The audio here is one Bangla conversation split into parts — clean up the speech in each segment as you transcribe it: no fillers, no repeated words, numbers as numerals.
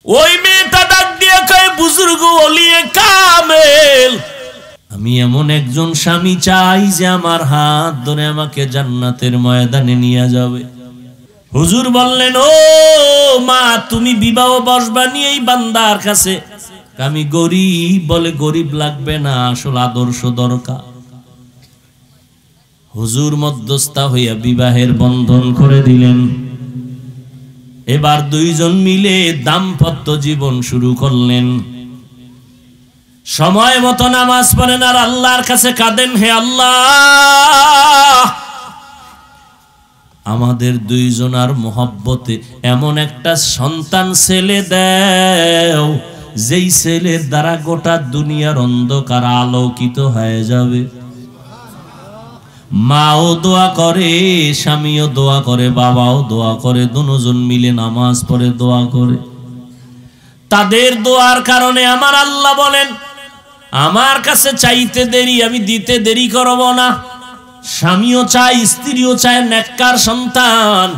ওই মেয়েটা ডাক দিয়ে কয়, বুজুর্গ ওলিয়ে কামেল, আমি এমন একজন স্বামী চাই যে আমার হাত ধরে আমাকে জান্নাতের ময়দানে নিয়ে যাবে। হুজুর বললেন, ও মা, তুমি বিবাহ বসবানি এই বান্দার কাছে? আমি গরিব। বলে, গরিব লাগবে না, আসল আদর্শ দরকার। হুজুর মধ্যস্থা হইয়া বিবাহের বন্ধন করে দিলেন। এবার দুইজন মিলে দাম্পত্য জীবন শুরু করলেন। সময় মতো নামাজ পড়েন আর আল্লাহর কাছে কাঁদেন, হে আল্লাহ, আমাদের দুইজনার মোহব্বতে এমন একটা সন্তান ছেলে দাও, যেই ছেলের দ্বারা গোটা দুনিয়ার অন্ধকার আলোকিত হয়ে যাবে। মাও দোয়া করে, স্বামীও দোয়া করে, বাবাও দোয়া করে, দুজন মিলে নামাজ পড়ে দোয়া করে। তাদের দোয়ার কারণে আমার আল্লাহ বলেন, আমার কাছে চাইতে দেরি, আমি দিতে দেরি করব না। স্বামীও চায়, স্ত্রীও চায় নেককার সন্তান।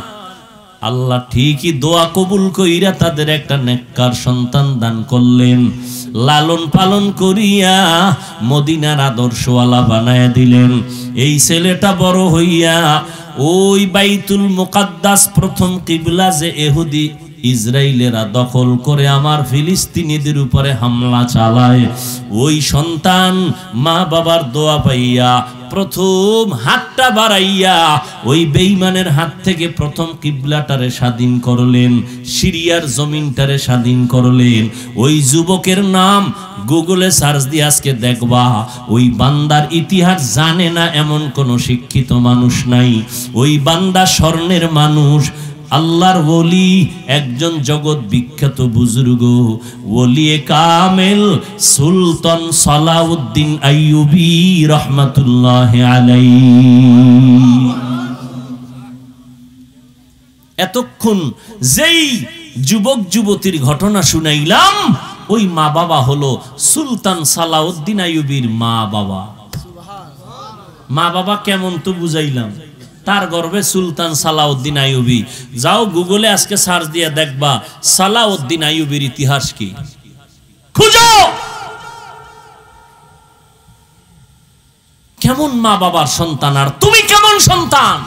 আল্লাহ ঠিকই দোয়া কবুল কইরা তাদের একটা নেককার সন্তান দান করলেন। লালন পালন করিয়া মদিনার আদর্শওয়ালা বানায় দিলেন। এই ছেলেটা বড় হইয়া ওই বাইতুল মুকাদ্দাস, প্রথম কিবলা যে ইহুদি ইসরায়েলেরা দখল করে আমার ফিলিস্তিনিদের উপরে হামলা চালায়, ওই সন্তান মা বাবার দোয়া পাইয়া প্রথম হাতটা বাড়াইয়া ওই বেঈমানের হাত থেকে প্রথম কিবলাটারে স্বাধীন করলেন, সিরিয়ার জমিনটারে স্বাধীন করলেন। ওই যুবকের নাম গুগলে সার্চ দিয়ে আজকে দেখবা, ওই বান্দার ইতিহাস জানে না এমন কোন শিক্ষিত মানুষ নাই। ওই বান্দা স্বর্ণের মানুষ, আল্লাহর ওলি, একজন জগৎ বিখ্যাত বুজুর্গ, ওলিয়ে কামেল সুলতান সালাউদ্দিন আইয়ুবী রহমাতুল্লাহ আলাইহি। এতক্ষণ যেই যুবক যুবতীর ঘটনা শুনাইলাম, ওই মা বাবা হলো সুলতান সালাউদ্দিন আইয়ুবীর মা বাবা। মা বাবা কেমন তো বুঝাইলাম, তার গর্ভে সুলতান সালাউদ্দিন আইয়ুবী। যাও গুগলে আজকে সার্চ দিয়ে দেখবা সালাউদ্দিন আইয়ুবীর ইতিহাস কি, খুঁজো কেমন মা বাবার সন্তান, আর তুমি কেমন সন্তান।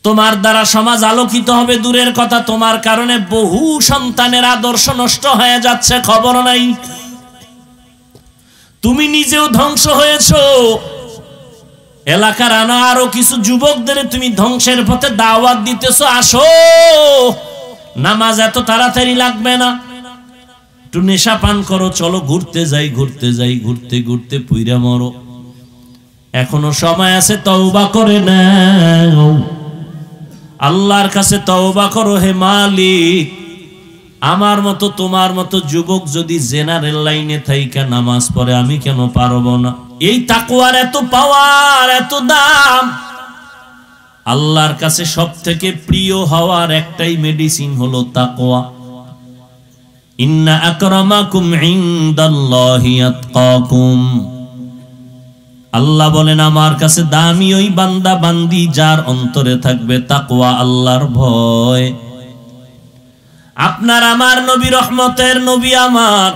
তোমার দ্বারা সমাজ আলোকিত হবে দূরের কথা, তোমার কারণে বহু সন্তানের আদর্শ নষ্ট হয়ে যাচ্ছে, খবর নাই। তুমি নিজেও ধ্বংস হয়েছো, এলাকার আরো কিছু যুবকদের তুমি ধ্বংসের পথে দাওয়াত দিতেছো, আসো নামাজ এত তাড়াতাড়ি লাগবে না, একটু নেশা পান করো, চলো ঘুরতে যাই, ঘুরতে যাই, ঘুরতে ঘুরতে পুইরা মরো। এখনো সময় আছে, তওবা করে নাও, আল্লাহর কাছে তওবা করো। হে মালিক, আমার মতো তোমার মতো যুবক যদি জেনারেল লাইনে থাইকা নামাজ পড়ে, আমি কেন পারবো না? এই তাকওয়ার এত পাওয়ার, এত দাম। আল্লাহর কাছে সব থেকে প্রিয় হওয়ার একটাই মেডিসিন হলো তাকওয়া। ইন্না আকরামাকুম ইনদাল্লাহি আতকাকুম। আল্লাহ বলেন, আমার কাছে দামি ওই বান্দা বান্দি যার অন্তরে থাকবে তাকওয়া, আল্লাহর ভয়। আপনার আমার নবী, রহমতের নবী, আমার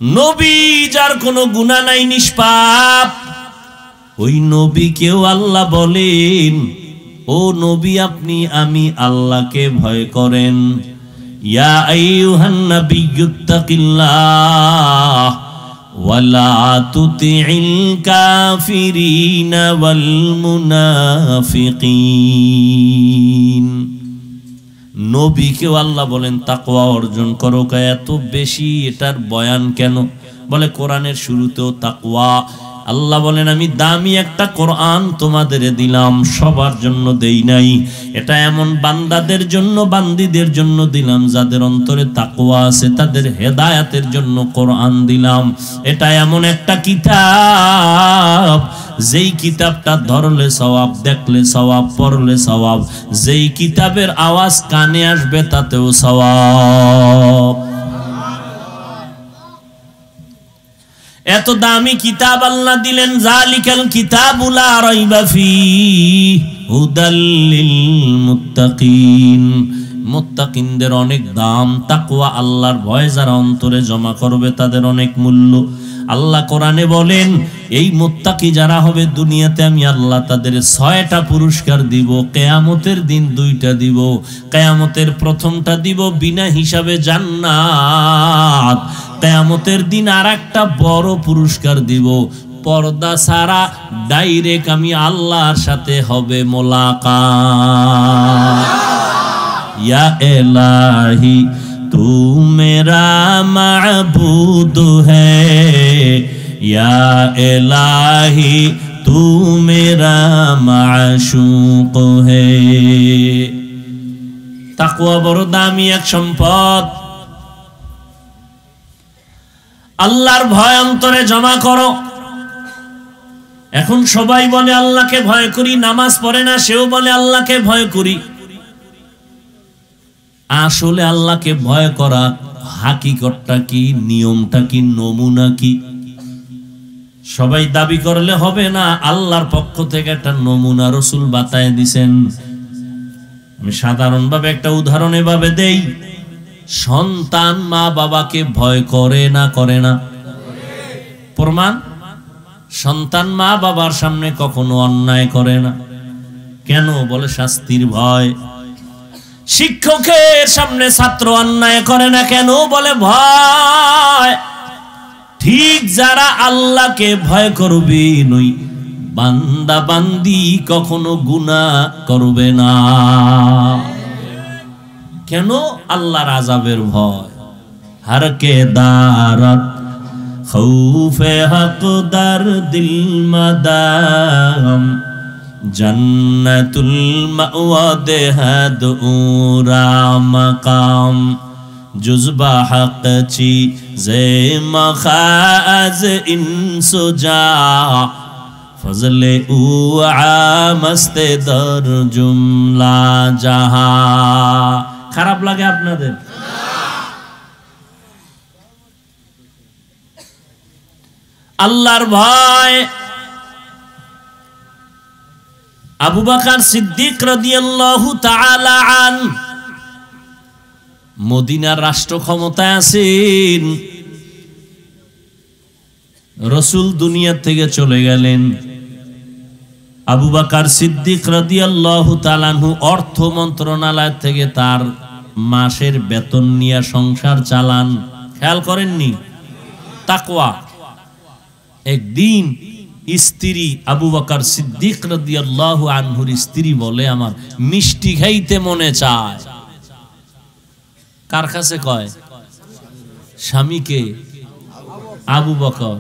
নবী যার কোনো গুনাহ নাই, নিষ্পাপ, ওই নবীকেও আল্লাহ বলেন, ও নবী, আপনি আমি আল্লাহকে ভয় করেন। ইয়া আইয়ুহান নাবিয়্যুত্তাকিল্লাহ ওয়ালা তুতিইল কাফিরিনা ওয়াল মুনাফিকিন। নবীকেও আল্লাহ বলেন তাকওয়া অর্জন করো। এত বেশি এটার বয়ান কেন? বলে কোরআনের শুরুতেও তাকওয়া। আল্লাহ বলেন, আমি দামি একটা কোরআন তোমাদের দিলাম, সবার জন্য দেই নাই। এটা এমন বান্দাদের জন্য, বান্দীদের জন্য দিলাম যাদের অন্তরে তাকওয়া আছে, তাদের হেদায়েতের জন্য কোরআন দিলাম। এটা এমন একটা কিতাব, যেই কিতাবটা ধরলে সওয়াব, দেখলে সওয়াব, পড়লে সওয়াব, যেই কিতাবের আওয়াজ কানে আসবে তাতেও সওয়াব। এত দামি কিতাব আল্লাহ দিলেন, যালিকাল কিতাবু লা রাইবা ফীহি হুদাল লিল মুত্তাকিন। মুত্তাকিনদের অনেক দাম, তাকওয়া আল্লাহর ভয় যারা অন্তরে জমা করবে তাদের অনেক মূল্য। আল্লাহ কোরআনে বলেন, এই মুত্তাকি যারা হবে দুনিয়াতে আমি আল্লাহ তাদের 6টা পুরস্কার দিব, কিয়ামতের দিন 2টা দিব। কিয়ামতের প্রথমটা দিব বিনা হিসাবে জান্নাত, কিয়ামতের দিন আরেকটা বড় পুরস্কার দিব, পর্দা ছাড়া ডাইরেক্ট আমি আল্লাহর সাথে হবে মোলাকাত। ইয়া ইলাহি তু মেরা মাবুদ হ্যায়, ইয়া ইলাহি তু মেরা মাশূক হ্যায়। তাকওয়া বড় দামি এক সম্পদ। আল্লাহর ভয় অন্তরে জমা করো। এখন সবাই বলে আল্লাহকে ভয় করি, নামাজ পড়ে না সেও বলে আল্লাহকে ভয় করি। আসলে আল্লাহকে ভয় করা হাকিকতটা কি, নিয়মটা কি, নমুনা কি? সবাই দাবি করলে হবে না, আল্লাহর পক্ষ থেকে একটা নমুনা রাসূল বাতায় দিবেন। আমি সাধারণভাবে একটা উদাহরণ এভাবে দেই, সন্তান মা বাবাকে ভয় করে না, করে না? প্রমাণ, সন্তান মা বাবার সামনে কখনো অন্যায় করে না। কেন? বলে শাস্তির ভয়। শিক্ষকের সামনে ছাত্র অন্যায় করে না, কেন? বলে ভয়। ঠিক যারা আল্লাহকে ভয় করবে নই, বান্দা বান্দি কখনো গুনাহ করবে না। কেন? আল্লাহর আযাবের ভয়। হর কে দারত খৌফে হক দার দিল মাদাম, জন্নতুল মাওয়া দেহাদ উরা মাকাম, জুজবা হক চি জে মখাজ ইনসুজা, ফজলে উ আমস্তে দর জুমলা জাহা। খারাপ লাগে আপনাদের? আল্লাহর ভয়। আবু বকর সিদ্দিক রাদিয়াল্লাহু তাআলা আন মদিনার রাষ্ট্র ক্ষমতায় আছেন। রাসূল দুনিয়া থেকে চলে গেলেন। আবু বকর সিদ্দিক রাদিয়াল্লাহু তাআলা আনহু অর্থ মন্ত্রণালয় থেকে তার মাসের বেতন নিয়ে সংসার চালান। খেয়াল করেননি? তাকওয়া। একদিন স্ত্রী আবু বকর সিদ্দিক রাদিয়াল্লাহু আনহুর স্ত্রী বলে, আমার মিষ্টি খাইতে মনে চায়। কার কাছে কয়? স্বামীকে। আবু বকর,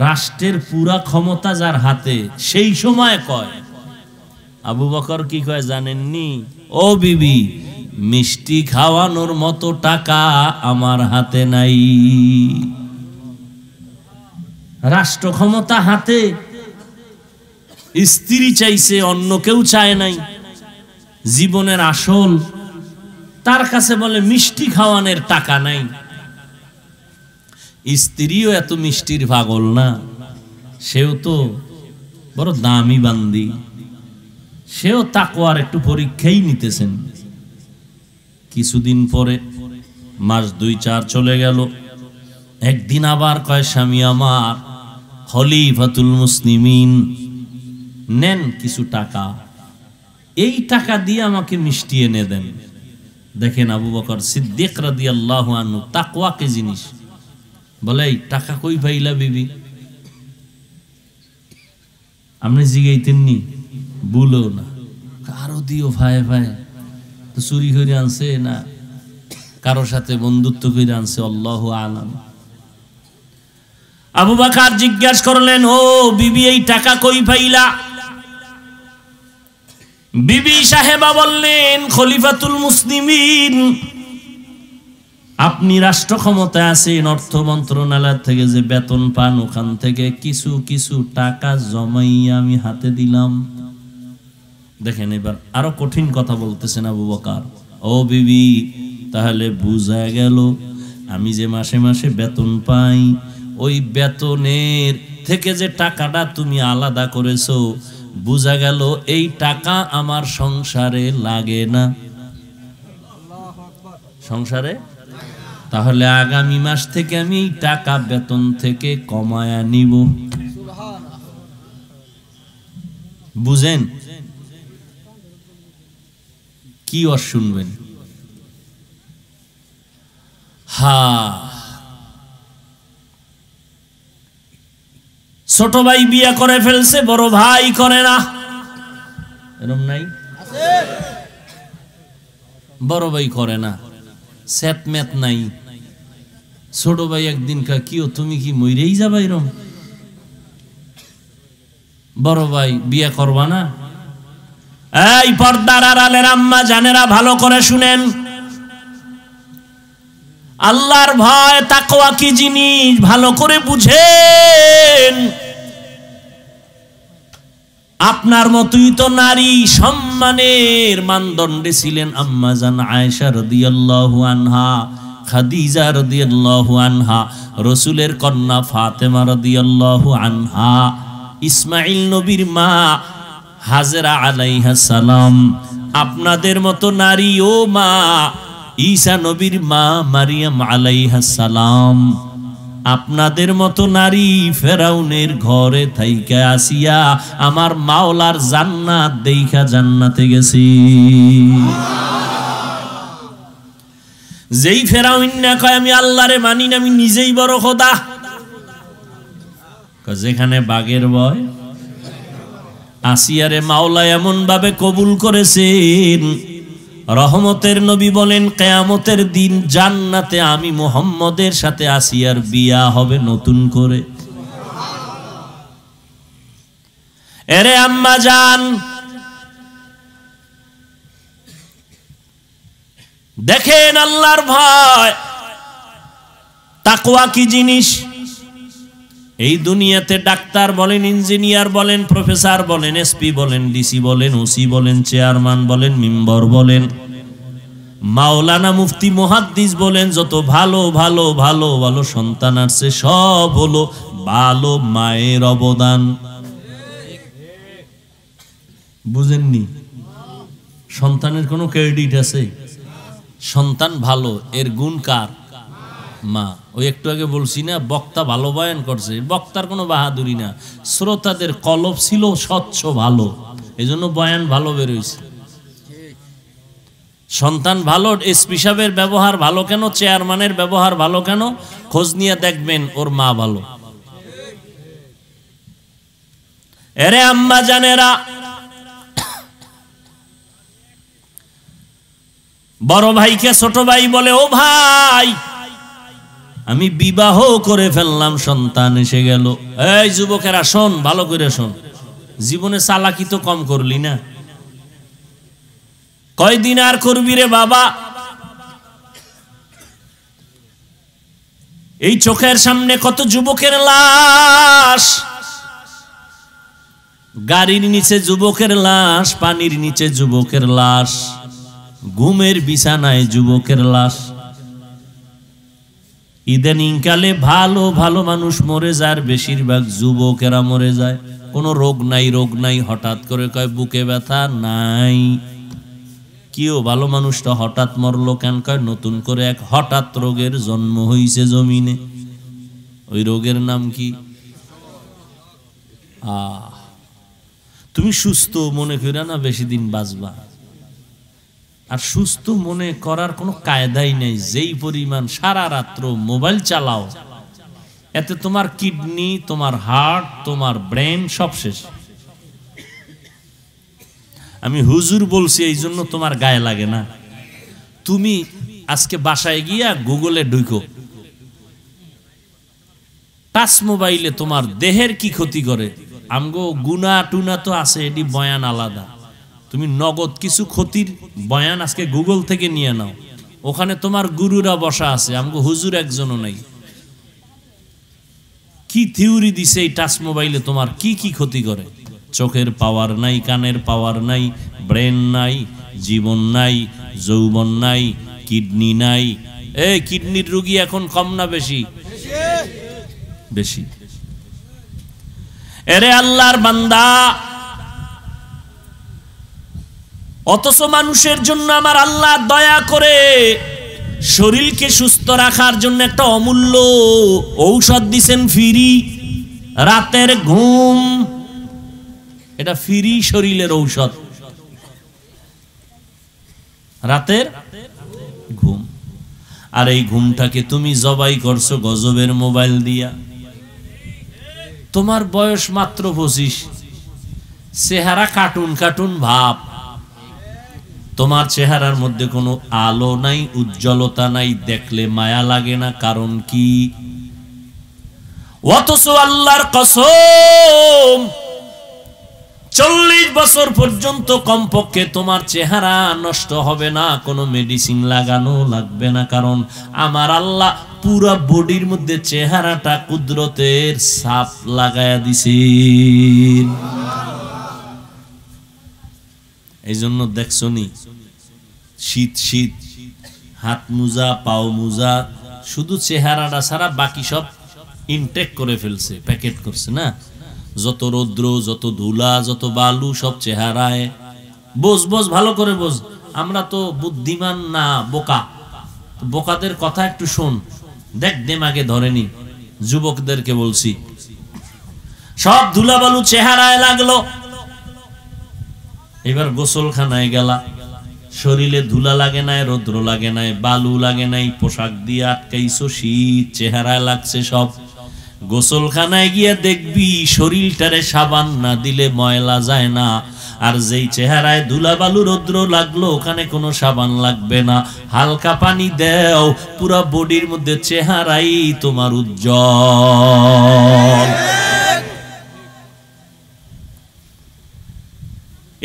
রাষ্ট্রের পুরা ক্ষমতা যার হাতে, সেই সময় কয়। আবু বকর কি কয় জানেননি? ও বিবি, মিষ্টি খাওয়ানোর মতো টাকা আমার হাতে নাই। রাষ্ট্র ক্ষমতা হাতে, স্ত্রী চাইছে, অন্য কেউ চায় নাই। জীবনের আসল, তার কাছে বলে মিষ্টি খাওয়ানোর টাকা নাই। স্ত্রীও এত মিষ্টির পাগল না, সেও তো বড় দামি বান্দি, সেও তাকওয়ার একটু পরীক্ষাই নিতেছেন। কিছুদিন পরে, মাস 2-4 চলে গেল। একদিন আবার কয়, স্বামী আমার, খলিফাতুল মুসলিমিন, নেন কিছু টাকা, এই টাকা দিয়ে আমাকে মিষ্টি এনে দেন। দেখেন আবু বকর সিদ্দিক রাদিয়াল্লাহু আনহু তাকওয়া কি জিনিস। বলে, এই টাকা কই পাইলা বিবি? আপনি জিগাইতেননি? বলো না, কারো দিও ভাই ভাই, তো চুরি করে আনছে না কারো সাথে বন্ধুত্ব করে আনছে, আল্লাহু আলাম। আবু বকর জিজ্ঞাসা করলেন, ও বিবি, এই টাকা কই পাইলা? বিবি সাহেবা বললেন, খলিফাতুল মুসলিমিন, আপনি রাষ্ট্র ক্ষমতায় আছেন, অর্থ মন্ত্রণালয় থেকে যে বেতন পান ওখান থেকে কিছু কিছু টাকা জমাইয়া আমি হাতে দিলাম। দেখেন এবার আরো কঠিন কথা বলতেছেন আবু বকর। ও বিবি, তাহলে বুঝা গেল আমি যে মাসে মাসে বেতন পাই ওই বেতনের থেকে যে টাকাটা তুমি আলাদা করেছো, বোঝা গেল এই টাকা আমার সংসারে লাগে না। সংসারে তাহলে আগামী মাস থেকে আমি এই টাকা বেতন থেকে কমায়া নিব। বুঝেন কি আর শুনবেন? ছোট ভাই বিয়া করে ফেলছে, বড় ভাই করে না, এরকম নাই? বড় ভাই করে না, সেট মেট নাই। ছোট ভাই একদিন কা কিও তুমি কি মইরেই যাবা এরম? বড় ভাই বিয়া করবা না? এই পর্দার আড়ালের আম্মা জানেরা ভালো করে শুনেন, আল্লাহর ভয় তাকওয়া কি জিনিস ভালো করে বুঝেন। আপনার মতোই তো নারী সম্মানের মানদণ্ডে ছিলেন আম্মা জান আয়েশা রাদিয়াল্লাহু আনহা, খাদিজা রাদিয়াল্লাহু আনহা, রাসূলের কন্যা ফাতেমা রাদিয়াল্লাহু আনহা, ইসমাঈল নবীর মা হাজেরা আলাইহিস সালাম। আপনাদের মতো নারী ও মা ঈসা নবীর মা মারিয়াম আলাইহিস সালাম। আপনাদের মতো নারী ফেরাউনের ঘরে থাইকা আসিয়া আমার মাওলার জান্নাত দেইখা জান্নাতে গেছি। যেই ফেরাউন না কয় আমি আল্লাহরে মানি না, আমি নিজেই বড় খোদা, যেখানে বাঘের ভয়। আসিয়ারে মাওলা এমন ভাবে কবুল করেছেন, রহমতের নবী বলেন কিয়ামতের দিন জান্নাতে আমি মুহাম্মদের সাথে আসিয়ার বিয়া হবে নতুন করে। এরে আম্মা জান, দেখেন আল্লাহর ভয় তাকওয়া কি জিনিস। এই দুনিয়াতে ডাক্তার বলেন, ইঞ্জিনিয়ার বলেন, প্রফেসর বলেন, এসপি বলেন, ডিসি বলেন, ওসি বলেন, চেয়ারম্যান বলেন, মেম্বার বলেন, মাওলানা, মুফতি, মুহাদ্দিস বলেন, যত ভালো ভালো ভালো ভালো সন্তান আছে সব হলো ভালো মায়ের অবদান। বুঝেননি? সন্তানের কোনো ক্রেডিট আছে? সন্তান ভালো, এর গুণ কার? মা। ওই একটু আগে বলছি না, বক্তা ভালো বয়ান করছে, বক্তার কোনো বাহাদুরি না, শ্রোতাদের কলব ছিল স্বচ্ছ ভালো, এজন্য বয়ান ভালো বেরোইছে। সন্তান ভালো, এসপি সাহেবের ব্যবহার ভালো কেন, চেয়ারম্যানের ব্যবহার ভালো কেন? খোঁজ নিয়ে দেখবেন ওর মা ভালো। এরে আম্মা জানেরা, বড় ভাইকে ছোট ভাই বলে, ও ভাই আমি বিবাহ করে ফেললাম, সন্তান এসে গেল। এই যুবকেরা শোন, ভালো করে শোন, জীবনে চালাকি তো কম করলি না, কয়দিন আর করবি রে বাবা? এই চোখের সামনে কত যুবকের লাশ, গাড়ির নিচে যুবকের লাশ, পানির নিচে যুবকের লাশ, ঘুমের বিছানায় যুবকের লাশ। ইদানিং কালে ভালো ভালো মানুষ মরে যায়, বেশিরভাগ যুবকেরা মরে যায়। কোনো রোগ নাই, রোগ নাই, হঠাৎ করে কয় বুকে ব্যথা নাই। কিও ভালো মানুষটা হঠাৎ মরলো কেন? কয় নতুন করে এক হঠাৎ রোগের জন্ম হইছে জমিনে। ওই রোগের নাম কি? তুমি সুস্থ মনে কইরা না বেশি দিন বাঁচবা, আর সুস্থ মনে করার কোনো কায়দাই নেই। যেই পরিমাণ সারা রাত্র মোবাইল চালাও, এতে তোমার কিডনি, তোমার হার্ট, তোমার ব্রেন সব শেষ। আমি হুজুর বলছি এই জন্য তোমার গায়ে লাগে না। তুমি আজকে বাসায় গিয়া গুগলে ঢুকো, টাচ মোবাইলে তোমার দেহের কি ক্ষতি করে। আমগো গুনা টুনা তো আছে, এটি বয়ান আলাদা। তুমি নগদ কিছু ক্ষতির বয়ান আজকে গুগল থেকে নিয়ে নাও, ওখানে তোমার গুরুরা বসা আছে, আমগো হুজুর একজনও নাই। কি থিওরি দিছে এই টাচ মোবাইলে তোমার কি কি ক্ষতি করে। চোখের পাওয়ার নাই, কানের পাওয়ার নাই, ব্রেন নাই, জীবন নাই, যৌবন নাই, কিডনি নাই। এই কিডনির রোগী এখন কম না বেশি? বেশি। এরে আল্লাহর বান্দা, অথচ মানুষের জন্য আমার আল্লাহ দয়া করে শরীরকে সুস্থ রাখার জন্য একটা অমূল্য ঔষধ দিছেন, ফ্রি রাতের ঘুম। এটা ফ্রি শরীরের ঔষধ, রাতের ঘুম। আর এই ঘুমটাকে তুমি জবাই করছো গজবের মোবাইল দিয়া। তোমার বয়স মাত্র 25, চেহারা কার্টুন কার্টুন ভাব, তোমার চেহারার মধ্যে কোনো আলো নাই, উজ্জ্বলতা নাই, দেখলে মায়া লাগে না। কারণ কি? অথচ আল্লাহর কসম 40 বছর পর্যন্ত কমপক্ষে তোমার চেহারা নষ্ট হবে না, কোনো মেডিসিন লাগানো লাগবে না। কারণ আমার আল্লাহ পুরো বডির মধ্যে চেহারাটা কুদরতের ছাপ লাগায়া দিছেন। এই জন্য দেখছো নি, শীত শীত হাত মোজা পাও মোজা, শুধু চেহারাটা ছাড়া বাকি সব ইনটেক করে ফেলছে, প্যাকেট করছে না। যত রৌদ্র, যত ধুলা, যত বালু সব চেহারায়। বোঝ বোঝ, ভালো করে বোঝ। আমরা তো বুদ্ধিমান না, বোকা। বোকাদের কথা একটু শোন, দেখ দেমাগে ধরেনি। যুবকদেরকে বলছি, সব ধুলা বালু চেহারায় লাগলো। এবার গোসলখানায় গেলা, শরীরে ধুলা লাগে নাই, রৌদ্র লাগে নাই, বালু লাগে নাই, পোশাক দিয়ে আটকাইছো, শীত চেহারায় লাগছে সব। গোসলখানায় গিয়ে দেখবি শরীরটারে সাবান না দিলে ময়লা যায় না। আর যেই চেহারায় ধুলা বালু রৌদ্র লাগলো, ওখানে কোনো সাবান লাগবে না, হালকা পানি দেও, পুরো বডির মধ্যে চেহারাই তোমার উজ্জ্বল।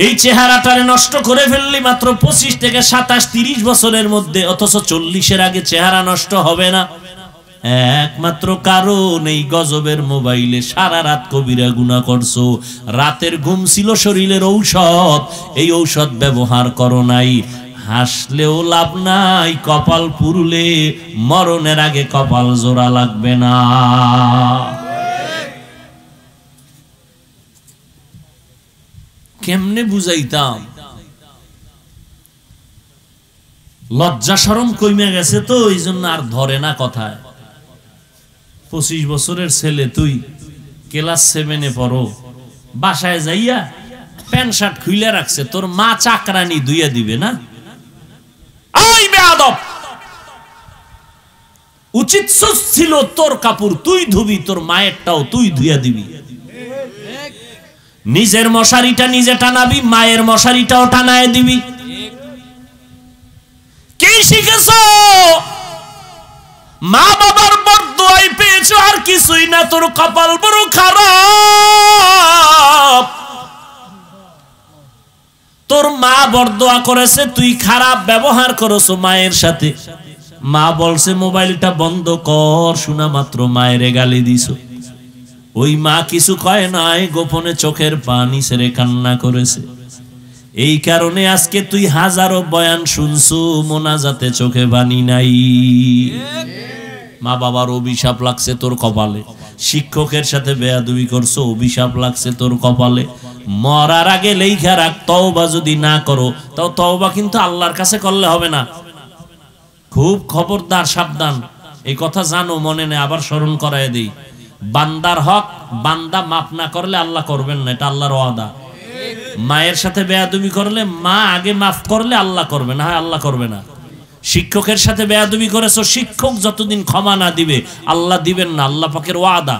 এই চেহারাটারে নষ্ট করে ফেললি মাত্র 25 থেকে 27, 30 বছরের মধ্যে। অথচ 40-এর আগে চেহারা নষ্ট হবে না, একমাত্র কারণ এই গজবের মোবাইলে সারা রাত কবিরা গুনাহ করছো। রাতের ঘুম ছিল শরীরের ঔষধ, এই ঔষধ ব্যবহার করো নাই। হাসলেও লাভ নাই, কপাল পুরুলে মরণের আগে কপাল জোড়া লাগবে না। কেমনে বুঝাইতাম? লজ্জা শরম কইমে গেছে তো, এই জন্য আর ধরে না কথায়। 25 বছরের ছেলে, তুই ক্লাস 7-এ পড়ো, বাসায় যাইয়া প্যান্ট শার্ট খুইলে রাখছে, তোর মা চাকরানি ধুইয়া দিবে না? ওই বেয়াদব, উচিত ছিল তোর কাপড় তুই ধুবি, তোর মায়েরটাও তুই ধুইয়া দিবি। নিজের মশারিটা নিজে টানাবি, মায়ের মশারিটাও টানায় দিবি। কি শিখেছো? মা বাবার বরদোয়াই পেয়েছো, আর কিছুই না। তোর কপাল বড় খারাপ। তোর মা বরদোয়া করেছে, তুই খারাপ ব্যবহার করেছো মায়ের সাথে। মা বলছে মোবাইলটা বন্ধ কর, শোনা মাত্র মায়ের গালি দিছো। ওই মা কিছু কয় নাই, গোপনে চোখের পানি ছেড়ে কান্না করেছে। এই কারণে আজকে তুই হাজারো বয়ান শুনছো, মোনাজাতে চোখে পানি নাই। মা বাবার অভিশাপ লাগছে তোর কপালে, শিক্ষকের সাথে বেয়াদবি করছো, অভিশাপ লাগছে তোর কপালে। মরার আগে লেখা রাখ, তওবা যদি না করো তাও তওবা কিন্তু আল্লাহর কাছে করলে হবে না। খুব খবরদার, সাবধান। এই কথা জানো, মনে নেই, আবার স্মরণ করায় দেই। বান্দার হক বান্দা মাফ না করলে আল্লাহ করবেন না, এটা আল্লাহর ওয়াদা। মায়ের সাথে বেয়াদবি করলে মা আগে মাফ করলে আল্লাহ করবে না, হয় আল্লাহ করবে না। শিক্ষকের সাথে বেয়াদবি করেছো, শিক্ষক যতদিন ক্ষমা না দিবে আল্লাহ দিবেন না, আল্লাহ পাকের ওয়াদা।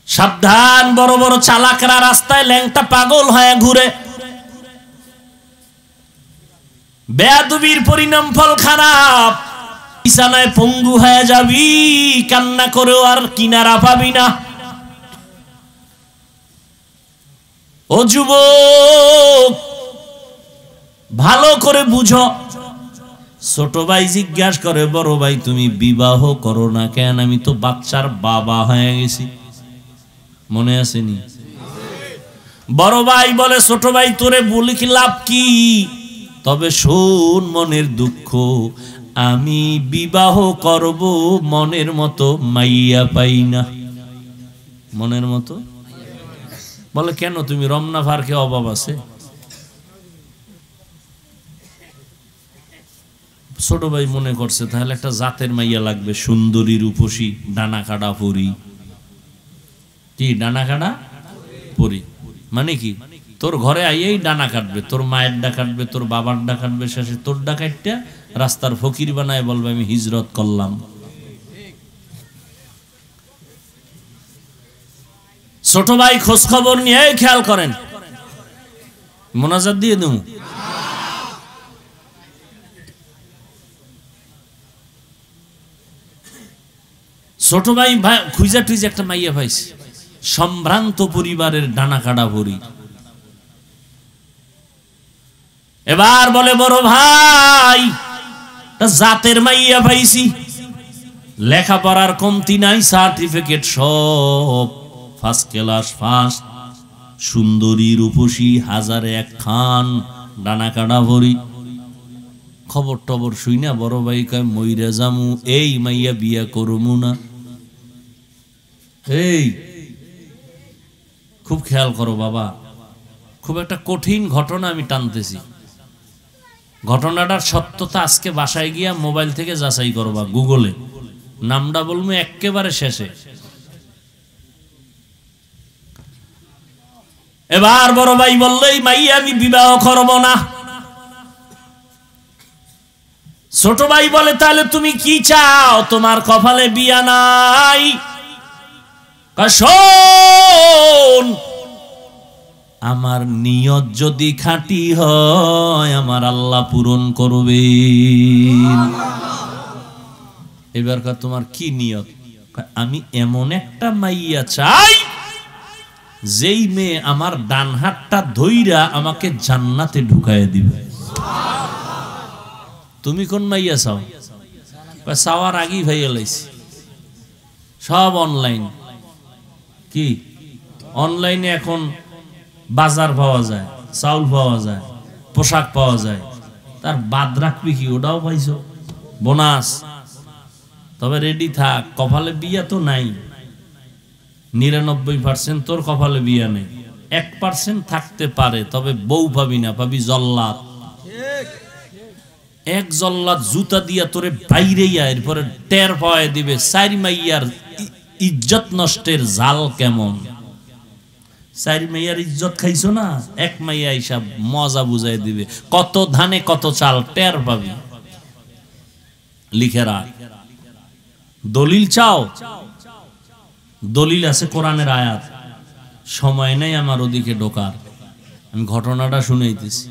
সাবধান, বড় বড় চালাকরা রাস্তায় ল্যাংটা পাগল হয়ে ঘুরে। বেয়াদবির পরিণাম ফল খারাপ, বিছানায় পঙ্গু হয়ে যাবি, কান্না করেও আর কিনারা পাবি না। ও যুবক, ভালো করে বুঝো। ছোট ভাই জিজ্ঞাসা করে, বড় ভাই তুমি বিবাহ করো না কেন? আমি তো বাচ্চার বাবা হয়ে গেছি। মনে আসেনি? বড় ভাই বলে, ছোট ভাই তোরে বলি কি লাভ কি? তবে শোন মনের দুঃখ, আমি বিবাহ করব, মনের মতো মাইয়া পাই না। মনের মতো বলে, কেন তুমি রমনা ফারকে অভাব আছে? ছোট ভাই মনে করছে তাহলে একটা জাতের মাইয়া লাগবে, সুন্দরী রূপসী, ডানা কাটা পরি। কি ডানা কাটা পরি মানে কি? তোর ঘরে আইয়েই ডানা কাটবে, তোর মায়ের ডা কাটবে, তোর বাবার ডা কাটবে, শেষে তোর ডা কাটটা রাস্তার ফকির বানায় বলবে আমি হিজরত করলাম। ছোট ভাই খোঁজ খবর নিয়ে খেয়াল করেন, মোনাজাত দিয়ে দেবো। ছোট ভাই খুঁজা টুইজা একটা মাইয়া পাইছে, সম্ভ্রান্ত পরিবারের, ডানা কাটা ভরি। এবার বলে, বড় ভাই জাতের মাইয়া পাইছি, লেখাপড়ার কমতি নাই, সার্টিফিকেট সব ফার্স্ট ক্লাস ফার্স্ট, সুন্দরী রূপসী, হাজারে এক খান, ডানা কাটা ভরি। খবর টবর শুই না বড় ভাই কয় মইরা জামু, এই মাইয়া বিয়া করমু না। এই খুব খেয়াল করো বাবা, খুব একটা কঠিন ঘটনা আমি টানতেছি। ঘটনাটার সত্যতা আজকে বাসায় গিয়া মোবাইল থেকে যাচাই করবা, গুগলে নামটা বলবো একেবারে শেষে। এবার বড় ভাই বললো, এই মাইয়া আমি বিবাহ করব না। ছোট ভাই বলে, তাহলে তুমি কি চাও? তোমার কপালে বিয়া নাই? শোন, আমার নিয়ত যদি খাঁটি হয় আমার আল্লাহ পূরণ করবে। এবার তোমার কি নিয়ত? আমি এমন একটা মাইয়া চাই যেই মেয়ে আমার ডান হাতটা ধইরা আমাকে জান্নাতে ঢুকাইয়া দিবে। তুমি কোন মাইয়া চাও? চাওয়ার আগেই ভাইয়া লাইছি, সব অনলাইন। কি অনলাইনে এখন বাজার পাওয়া যায়, চাউল পাওয়া যায়, পোশাক পাওয়া যায়, তার বাদ রাখবি কি? ওটাও পাইছো বোনাস। তবে রেডি থাক, কপালে বিয়া তো নাই। 99% তোর কপালে বিয়া নেই, 1% থাকতে পারে, তবে বউ পাবি না, পাবি জল্লাদ। এক জল্লাদ জুতা দিয়া তোরে বাইরে এরপরে টের পাওয়ায় দিবে চারি মাইয়ার ইজ্জত নষ্টের জাল কেমন। চারি মাইয়ার ইজ্জত খাইছো না, এক মাইয়া হিসাব মজা বুঝাই দিবে, কত ধানে কত চাল টের পাবি। লিখে রাখ। দলিল চাও? দলিল আছে কোরআনের আয়াত। সময় নেই আমার ওদিকে ঢোকার, আমি ঘটনাটা শুনাইতেছি।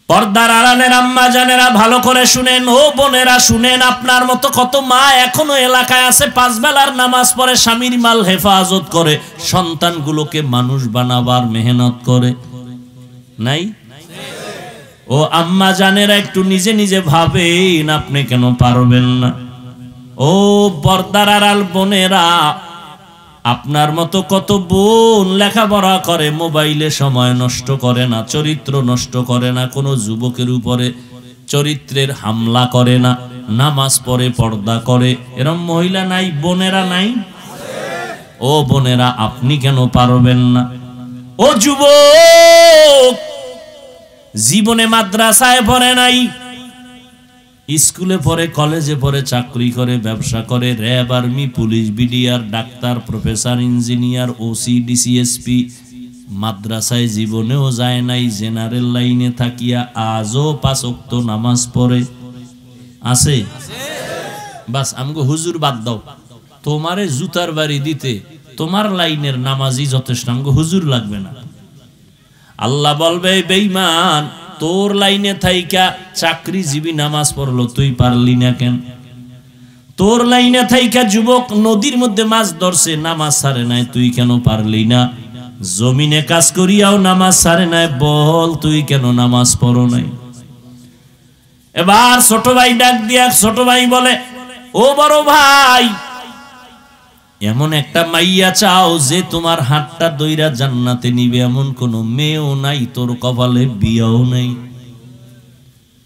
পর্দার আড়ালের আম্মা জানেরা ভালো করে শুনেন, ও বোনেরা শুনেন। আপনার মতো কত মা এখনো এলাকায় আছে, 5 বেলার নামাজ পড়ে, স্বামীর মাল হেফাজত করে, সন্তানগুলোকে মানুষ বানাবার মেহনত করে, নাই? ও আম্মা জানেরা একটু নিজে নিজে ভাবেন, আপনি কেন পারবেন না? ও পর্দার আড়াল বোনেরা, আপনার মতো কত বোন লেখাপড়া করে, মোবাইলে সময় নষ্ট করে না, চরিত্র নষ্ট করে না, কোনো যুবকের উপরে চরিত্রের হামলা করে না, নামাজ পড়ে, পর্দা করে, এরকম মহিলা নাই? বোনেরা নাই? ও বোনেরা, আপনি কেন পারবেন না? ও যুবক, জীবনে মাদ্রাসায় পড়ে নাই, স্কুলে পড়ে, কলেজে পড়ে, চাকরি করে, ব্যবসা করে, RAB, army, police, BDR, doctor, professor, engineer, OC, DC SP, মাদ্রাসায় জীবনেও যায় নাই, জেনারেল লাইনে থাকিয়া আজও 5 ওয়াক্ত নামাজ পড়ে আছে। বাস আমগো হুজুর বাদ দাও, তোমারে জুতার বাড়ি দিতে তোমার লাইনের নামাজই যথেষ্ট, আমগো হুজুর লাগবে না। আল্লাহ বলবে, বেঈমান, তোর লাইনে থাইকা চাকরিজীবী নামাজ পড়লো, তুই পারলি না কেন? তোর লাইনে থাইকা যুবক নদীর মধ্যে মাছ ধরছে, নামাজ ছাড়ে নাই, তুই কেন পারলি না? জমিনে কাজ করিয়াও নামাজ ছাড়ে নাই, বল তুই কেন নামাজ পড়ো নাই? এবার ছোট ভাই ডাক দিয়া, ছোট ভাই বলে, ও বড় ভাই, এমন একটা মাইয়া চাও যে তোমার হাতটা দইরা জান্নাতে নিবে, এমন কোন মেয়েও নাই, তোর কপালে বিয়াও নাই।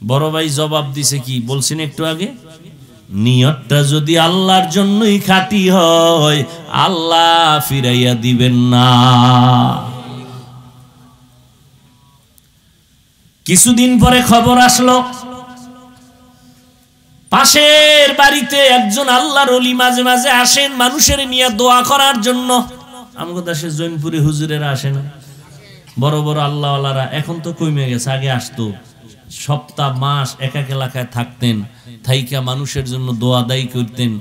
বড় ভাই জবাব দিছে কি বলছেন একটু আগে, নিয়তটা যদি আল্লাহর জন্যই খাঁটি হয় আল্লাহ ফিরাইয়া দিবেন না। কিছুদিন পরে খবর আসলো পাশের বাড়িতে একজন আল্লাহর ওলি মাঝে মাঝে আসেন মানুষের নিয়ে দোয়া করার জন্য। আমগো দেশে জৈনপুরে হুজুরেরা আসে না, বড় বড় আল্লাহওয়ালারা, এখন তো কমে গেছে, আগে আসতো সপ্তাহ মাস এক এক এলাকায় থাকতেন, থাইকা মানুষের জন্য দোয়া দায়ী করতেন,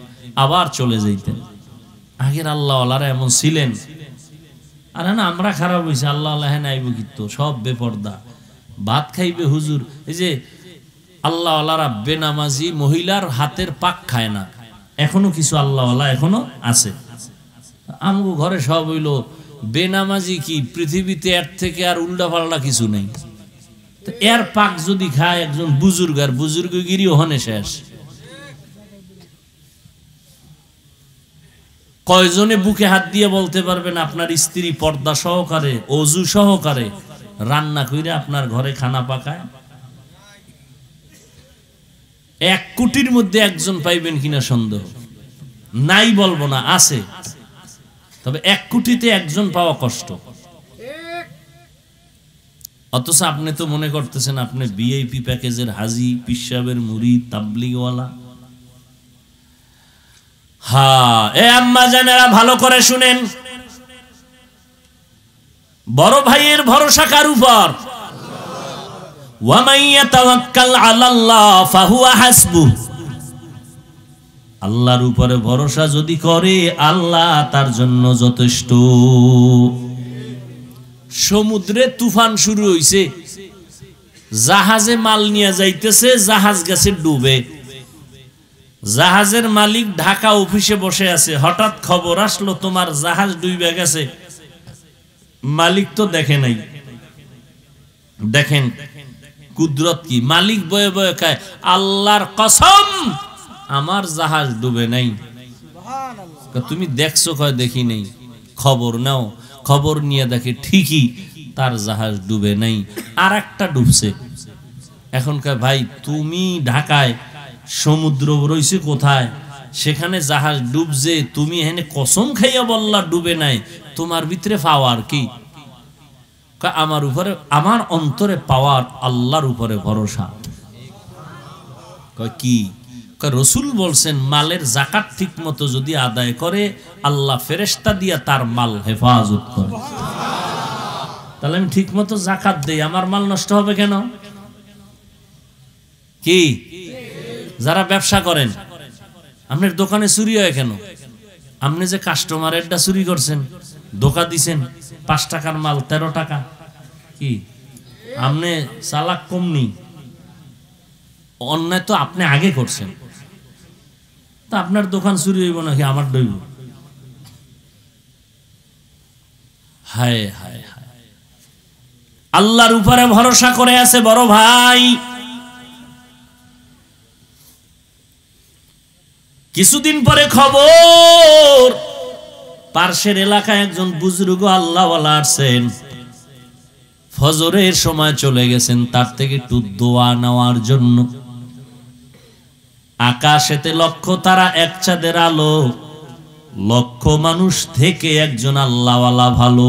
আবার চলে যাইতেন। আগের আল্লাহওয়ালারা এমন ছিলেন। আর না আমরা খারাপ হয়েছে, আল্লাহ নাইব কিন্তু সব বেপর্দা, ভাত খাইবে হুজুর। এই যে আল্লাহওয়ালারা বেনামাজি মহিলার হাতের পাক খায় না, এখনো কিছু আল্লাহওয়ালা এখনো আছে। আমগো ঘরে সব হইল বেনামাজি, কি পৃথিবীতে এর থেকে আর উল্টা পাল্টা কিছু নেই। এর পাক যদি খায় একজন বুজুর্গ, আর বুজুর্গগিরি ওখানে শেষ। কয়জনে বুকে হাত দিয়ে বলতে পারবেন আপনার স্ত্রী পর্দা সহকারে অজু সহকারে রান্না কইরা আপনার ঘরে খানা পাকায়? 1 কোটির মধ্যে একজন পাইবেন কিনা সন্দেহ নাই, বলবো না, আছে, তবে 1 কোটিতে একজন পাওয়া কষ্ট। অথচ আপনি তো মনে করতেছেন আপনি ভিআইপি প্যাকেজের হাজি, পিসাবের মুরিদ, তাবলিগওয়ালা। হ্যাঁ, এ আম্মা জানেরা ভালো করে শুনেন, বড় ভাইয়ের ভরসা কার উপর? ওয়া মান ইয়াতাওয়াক্কাল আলাল্লাহ ফাহুয়া হাসবুহ। আল্লাহর উপরে ভরসা যদি করে আল্লাহ তার জন্য যথেষ্ট। সমুদ্রে তুফান শুরু হইছে, জাহাজে মাল নিয়ে যাইতেছে, জাহাজ গেছে ডুবে। জাহাজের মালিক ঢাকা অফিসে বসে আছে, হঠাৎ খবর আসলো তোমার জাহাজ ডুবে গেছে। মালিক তো দেখে নাই। দেখেন কুদরত কি, মালিক বয়ে বয়ে খায়, আল্লাহর কসম আমার জাহাজ ডুবে নাই। তুমি দেখছো? কয় দেখি নেই। খবর নাও, খবর নিয়ে দেখে ঠিকই তার জাহাজ ডুবে নাই, আর একটা ডুবছে। এখন কয় ভাই তুমি ঢাকায়, সমুদ্র রইছে কোথায়, সেখানে জাহাজ ডুবছে, তুমি এখানে কসম খাইয়া বললা ডুবে নাই, তোমার ভিতরে পাওয়ার কি? আমার উপরে, আমার অন্তরে পাওয়ার আল্লাহর উপরে ভরসা। কয় কি? রসুল বলছেন মালের যাকাত ঠিক মতো যদি আদায় করে আল্লাহ ফেরেশতা দিয়া তার মাল হেফাজত করে। তাহলে আমি ঠিক মতো যাকাত দেই, আমার মাল নষ্ট হবে কেন? কি যারা ব্যবসা করেন, আপনার দোকানে চুরি হয় কেন? আপনি যে কাস্টমারেরটা চুরি করছেন, ধোকা দিছেন, 5 টাকার মাল 13 টাকা, কি আপনি চালাক কম নেই? অন্যায় তো আপনি আগে করছেন, তা আপনার দোকান চুরি হইব নাকি আমার ডইব? হায় হায় হায়, আল্লাহর উপরে ভরসা করে আছে বড় ভাই। কিছুদিন পরে খবর, পার্শ্বের এলাকায় একজন বুজুর্গ আল্লাহওয়ালা আসছেন, ফজরের সময় চলে গেছেন তার থেকে একটু দোয়া নেওয়ার জন্য। আকাশেতে লক্ষ তারা, এক চাঁদের আলো, লক্ষ মানুষ থেকে একজন আল্লাহওয়ালা ভালো।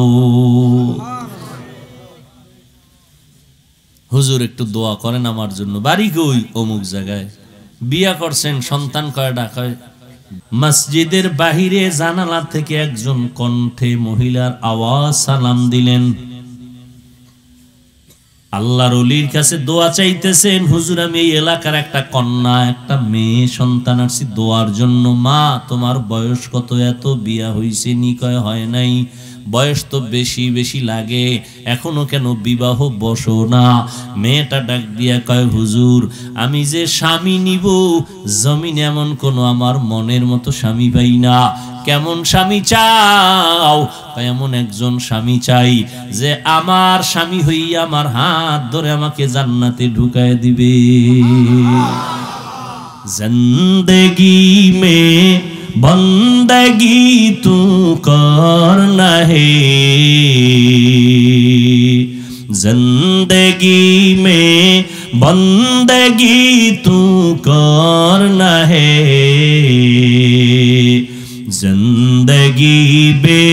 হুজুর একটু দোয়া করেন আমার জন্য। বাড়ি কই? অমুক জায়গায়। বিয়া করছেন, সন্তান কয়টা? কয় মসজিদের বাহিরে জানালা থেকে একজন কণ্ঠে মহিলার আওয়াজ সালাম দিলেন। আল্লাহর ওলির কাছে দোয়া চাইতেছেন, হুজুর আমি এই এলাকার একটা কন্যা, একটা মেয়ে সন্তান আসছি দোয়ার জন্য। মা তোমার বয়স কত? এত বিয়া হইছে নি? কয় হয় নাই। বয়স তো বেশি বেশি লাগে, এখনো কেন বিবাহ বসো না? মেয়েটা ডাক দিয়া কয় হুজুর আমি যে স্বামী নিব, জমিন এমন কোন আমার মনের মতো স্বামী পাই না। কেমন স্বামী চাও? এমন একজন স্বামী চাই যে আমার স্বামী হইয়া আমার হাত ধরে আমাকে জান্নাতে ঢুকায় দিবে। জিন্দেগি মে বন্দগি তু করনা হে, জিন্দেগি মে बंदगी तू करना है, जिंदगी बे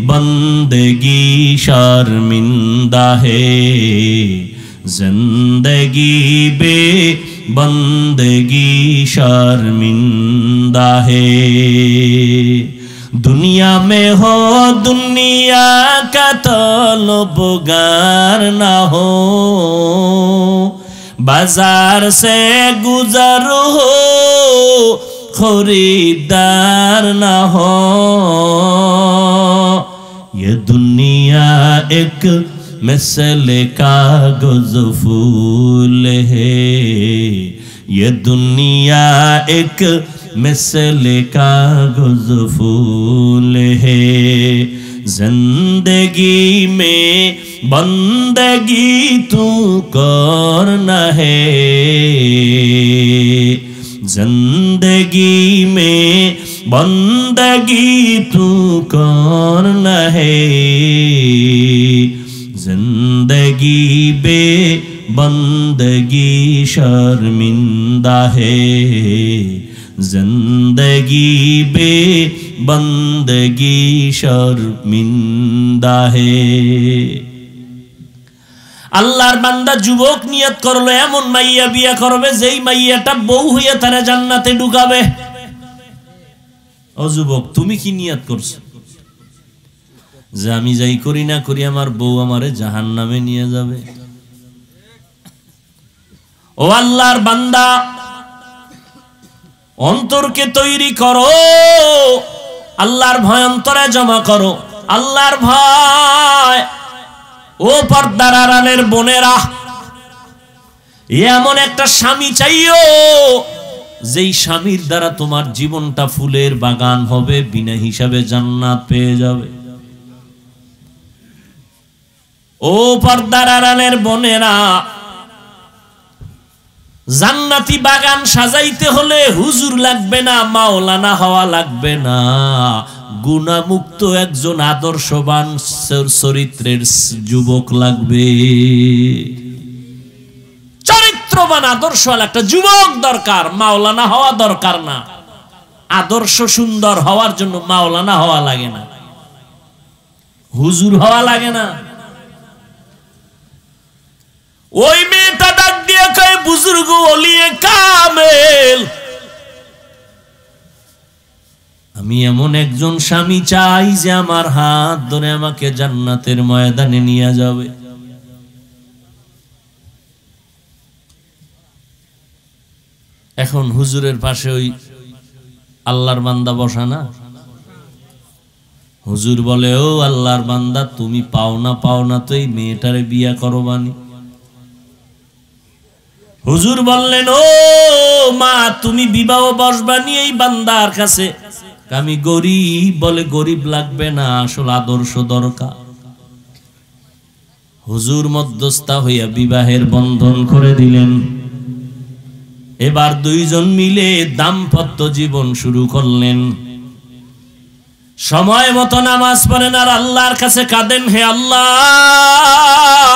बंदगी शर्मिंदा है, जिंदगी बे बंदगी शर्मिंदा है। दुनिया में हो दुनिया का तलबगार ना हो, बाजार से गुजर हो खरीदार ना हो। ये दुनिया एक मिसले कागज फूल है, ये दुनिया एक मिसले कागज फूल है। जिंदगी में बंदगी तू करना है, जिंदगी में बंदगी तू करना है, जिंदगी बे बंदगी शर्मिंदा है, जिंदगी बे बंदगी शर्मिंदा है। আল্লাহর বান্দা যুবক নিয়ত করলো এমন মাইয়া বিয়া করবে যেই মাইয়াটা বউ হইয়া তারা জান্নাতে ঢুকাবে। ও যুবক, তুমি কি নিয়ত করছো? যে আমি যাই করি না করি আমার বউ আমারে জাহান্নামে নিয়ে যাবে। ও আল্লাহর বান্দা, অন্তরকে তৈরি করো, আল্লাহর ভয় অন্তরে জমা করো, আল্লাহর ভয়। ও পর্দার আড়ালের বোনেরা, এমন একটা স্বামী চাইও যেই স্বামীর দ্বারা তোমার জীবনটা ফুলের বাগান হবে, বিনা হিসাবে জান্নাত পেয়ে যাবে। ও পর্দার আড়ালের বোনেরা, জান্নাতি বাগান সাজাইতে হলে হুজুর লাগবে না, মাওলানা হওয়া লাগবে না, গুণামুক্ত একজন আদর্শবান চরিত্রের যুবক লাগবে। চরিত্রবান আদর্শওয়ালা একটা যুবক দরকার, মাওলানা হওয়া দরকার না। আদর্শ সুন্দর হওয়ার জন্য মাওলানা হওয়া লাগে না, হুজুর হওয়া লাগে না। ওই মেয়েটা ডাক দিয়ে কয়, বুজুর্গ ওলিয়ে কামেল, আমি এমন একজন স্বামী চাই যে আমার হাত ধরে আমাকে জান্নাতের ময়দানে নিয়ে যাবে। এখন হুজুরের পাশে ওই আল্লাহর বান্দা বসা না, হুজুর বলে, ও আল্লাহর বান্দা, তুমি পাও না তো এই মেয়েটারে বিয়া করো বানি। হুজুর বললেন, ও মা, তুমি বিবাহ বসবানি এই বান্দার কাছে। আমি গরিব। বলে, গরিব লাগবে না, আসল আদর্শ দরকার। হুজুর মধ্যস্থা হইয়া বিবাহের বন্ধন করে দিলেন। এবার দুইজন মিলে দাম্পত্য জীবন শুরু করলেন। সময় মতো নামাজ পড়েন আর আল্লাহর কাছে কাঁদেন, হে আল্লাহ,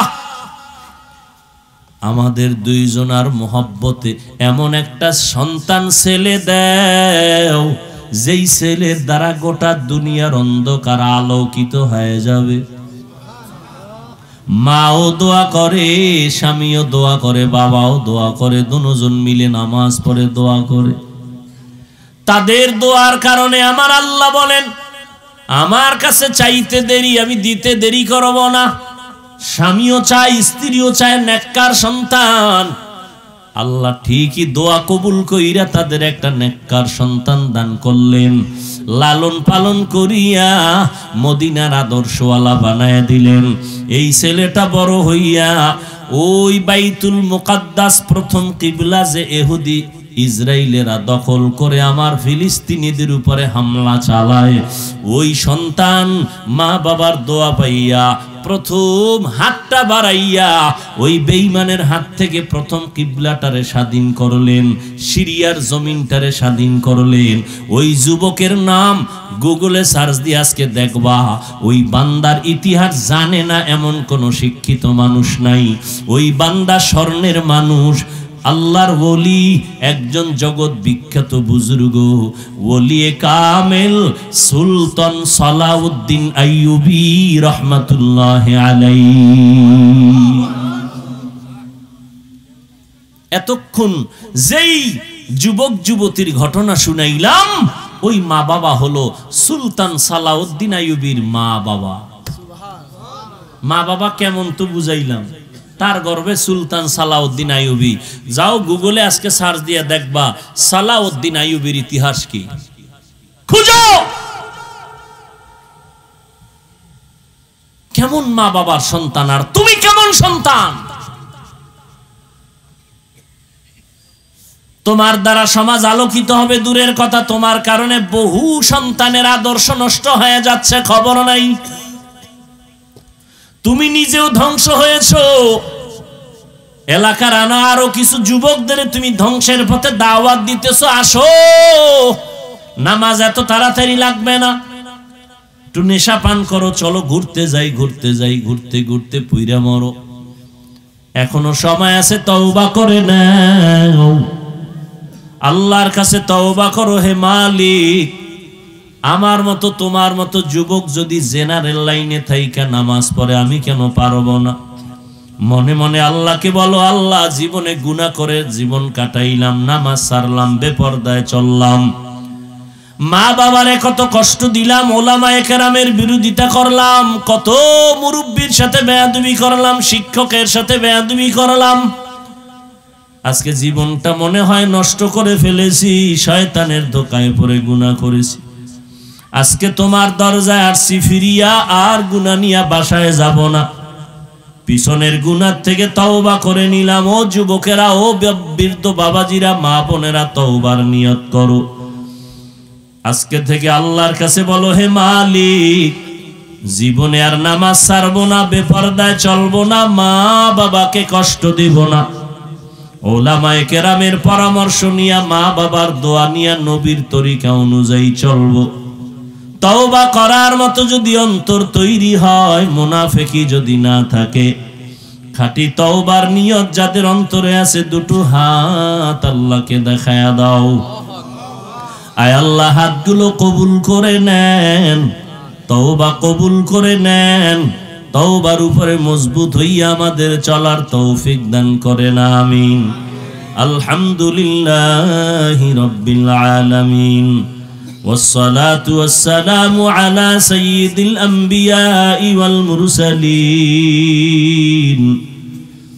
আমাদের দুইজনার মোহব্বতে এমন একটা সন্তান ছেলে দাও যেই ছেলের দ্বারা গোটা দুনিয়ার অন্ধকার আলোকিত হয়ে যাবে। মাও দোয়া করে, স্বামীও দোয়া করে, বাবাও দোয়া করে, দুজন মিলে নামাজ পড়ে দোয়া করে। তাদের দোয়ার কারণে আমার আল্লাহ বলেন, আমার কাছে চাইতে দেরি, আমি দিতে দেরি করব না। স্বামীও চায়, স্ত্রীও চায় নেককার সন্তান। আল্লাহ ঠিকই দোয়া কবুল কইরা তাদের একটা নেককার সন্তান দান করলেন। লালন পালন করিয়া মদিনার আদর্শওয়ালা বানায় দিলেন। এই ছেলেটা বড় হইয়া ওই বাইতুল মুকাদ্দাস, প্রথম কিবলা যে ইহুদি ইসরায়েলেরা দখল করে আমার ফিলিস্তিনিদের উপরে হামলা চালায়, ওই সন্তান মা বাবার দোয়া পাইয়া প্রথম হাতটা বাড়াইয়া ওই বেঈমানের হাত থেকে প্রথম কিবলাটারে স্বাধীন করলেন, সিরিয়ার জমিনটারে স্বাধীন করলেন। ওই যুবকের নাম গুগলে সার্চ দিয়ে আজকে দেখবা, ওই বান্দার ইতিহাস জানে না এমন কোন শিক্ষিত মানুষ নাই। ওই বান্দা স্বর্ণের মানুষ, আল্লাহর ওলি, একজন জগৎ বিখ্যাত বুজুর্গ, ওলিয়ে কামেল সুলতান সালাউদ্দিন আইয়ুবী রাহমাতুল্লাহি আলাইহি। এতক্ষণ যেই যুবক যুবতীর ঘটনা শুনাইলাম, ওই মা বাবা হলো সুলতান সালাউদ্দিন আইয়ুবীর মা বাবা। মা বাবা কেমন তো বুঝাইলাম, তার গর্ভে সুলতান সালাউদ্দিন আইয়ুবী। যাও গুগলে আজকে সার্চ দিয়ে দেখবা সালাউদ্দিন আইয়ুবীর ইতিহাস কি, খুঁজো কেমন মা বাবার সন্তান, আর তুমি কেমন সন্তান। তোমার দ্বারা সমাজ আলোকিত হবে দূরের কথা, তোমার কারণে বহু সন্তানের আদর্শ নষ্ট হয়ে যাচ্ছে, খবর নাই। তুমি নিজেও ধ্বংস হয়েছো, এলাকার আরো কিছু যুবকদের তুমি ধ্বংসের পথে দাওয়াত দিতেছো। আসো, নামাজ এত তাড়াতাড়ি লাগবে না, একটু নেশা পান করো, চলো ঘুরতে যাই, ঘুরতে যাই, ঘুরতে ঘুরতে পুইরা মরো। এখনো সময় আছে, তওবা করে নাও, আল্লাহর কাছে তওবা করো। হে মালিক, আমার মতো তোমার মতো যুবক যদি জেনারেল লাইনে থাইকা নামাজ পড়ে, আমি কেন পারবো না? মনে মনে আল্লাহকে বলো, আল্লাহ জীবনে গুনাহ করে জীবন কাটাইলাম, নামাজ ছাড়লাম, বেপরদায় চললাম, মা বাবারে কত কষ্ট দিলাম, ওলামায়ে কেরামের বিরোধিতা করলাম, কত মুরব্বির সাথে বেয়াদবি করলাম, শিক্ষকের সাথে বেয়াদবি করলাম। আজকে জীবনটা মনে হয় নষ্ট করে ফেলেছি, শয়তানের ধোকায় পড়ে গুনাহ করেছি। আজকে তোমার দরজায় আসছি ফিরিয়া, আর গুনাহ নিয়ে বাসায় যাব না, পিছনের গুনাহ থেকে তওবা করে নিলাম। ও যুবকেরা, ও বৃদ্ধ বাবাজিরা, মা বোনেরা, তওবার নিয়ত করো। আজকে থেকে আল্লাহর কাছে বলো, হে মালিক, জীবনে আর নামাজ ছাড়বো না, বেপরদায় চলবো না, মা বাবাকে কষ্ট দিব না। ওলামায়ে কেরামের পরামর্শ নিয়া, মা বাবার দোয়া নিয়া, নবীর তরিকা অনুযায়ী চলবো। তওবা করার মতো যদি অন্তর তৈরি হয়, মুনাফিকি যদি না থাকে, খাঁটি তওবার নিয়ত যাদের অন্তরে আছে, দুটো হাত আল্লাহকে দেখায়া দাও। আয় আল্লাহ, হাতগুলো কবুল করে নেন, তওবা কবুল করে নেন, তওবার উপরে মজবুত হইয়া আমাদের চলার তৌফিক দান করেন, আমিন। আলহামদুলিল্লাহি রাব্বিল আলামিন, والصلاة والسلام على سيد الأنبياء والمرسلين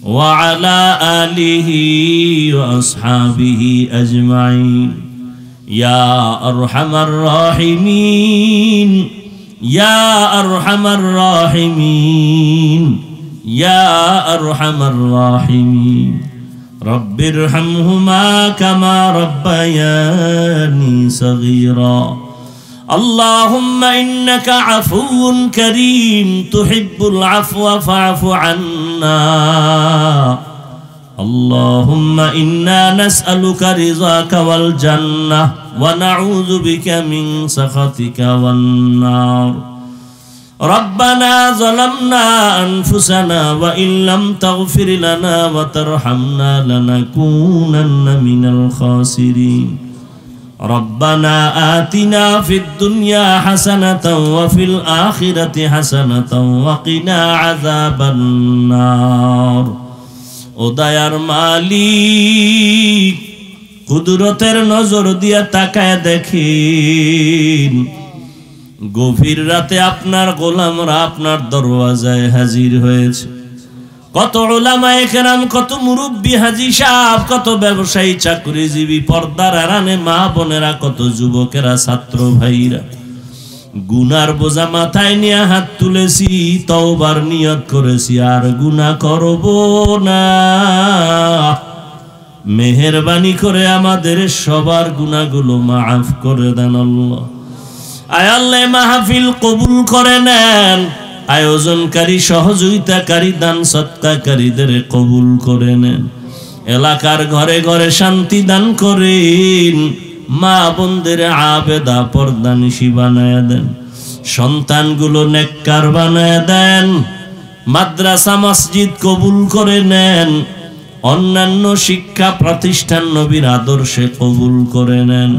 وعلى آله وأصحابه أجمعين يا أرحم الراحمين يا أرحم الراحمين يا أرحم الراحمين رب ارحمهما كما ربياني صغيرا اللهم إنك عفو كريم تحب العفو فاعف عنا اللهم إنا نسألك رضاك والجنة ونعوذ بك من سخطك والنار ربنا ظلمنا أنفسنا وإن لم تغفر لنا وترحمنا لنكونن من الخاسرين ربنا آتنا في الدنيا حسنة وفي الآخرة حسنة وقنا عذاب النار ও দয়ার মালিক কুদরতের নজর দিয়া তাকায় দেখেন গভীর রাতে আপনার গোলামরা আপনার দরওয়াজায় হাজির হয়েছে কত উলামায়ে কেরাম কত মুরব্বি হাজী সাহেব কত ব্যবসায়ী চাকরিজীবী পর্দার আড়ালে মা বোনেরা কত যুবকেরা ছাত্র ভাইরা গুনার বোঝা মাথায় নিয়ে হাত তুলেছি তওবার নিয়ত করেছি আর গুনাহ করব না মেহেরবানি করে আমাদের সবার গুনাহগুলো মাফ করে দেন আল্লাহ আয় আল্লাহ মাহফিল কবুল করে নেন আয়োজনকারী, সহযোগিতাকারী, দান সৎকারীদের কবুল করে নেন। এলাকার ঘরে ঘরে শান্তি দান করেন। মা বোনদের আবেদা পর্দানিশী বানায় দেন। সন্তানগুলো নেককার বানায় দেন। মাদ্রাসা মসজিদ কবুল করে নেন। অন্যান্য শিক্ষা প্রতিষ্ঠান নবীর আদর্শে কবুল করে নেন।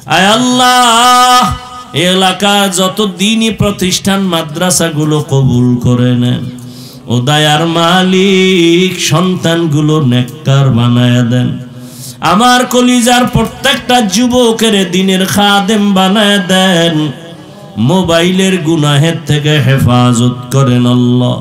আয় আল্লাহ, এলাকা যত দ্বীনি প্রতিষ্ঠান মাদ্রাসাগুলো কবুল করে নেন। ও দয়ার মালিক, সন্তানগুলো নেককার বানায় দেন। আমার কলিজার প্রত্যেকটা যুবকের দ্বীনের খাদেম বানায় দেন। মোবাইলের গুনাহের থেকে হেফাজত করেন আল্লাহ।